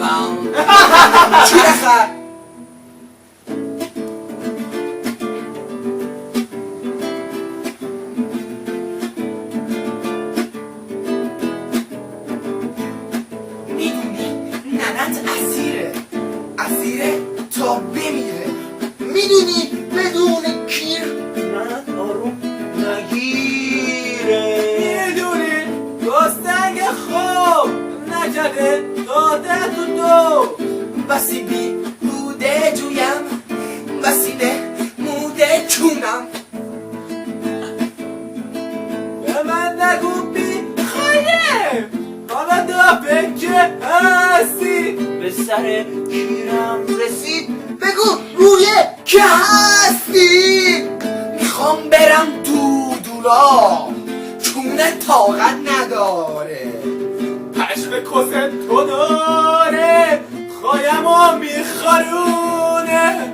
بام چی نخر؟ میدونی ننت اسیره تا بمیره. میدونی بدون کیر من آروم نگیره. میدونی گستنگ خوب نکرده تا ده تو دو. بسی بی بوده جویم بسیده موده چونم. به من نگو بی خواهیم حالا دافه که هستی. به سر کیرم رسید بگو روی که هستی. میخوام برم دودولا چونه طاقت نداره. پشم کست تو داره خوایم و میخارونه.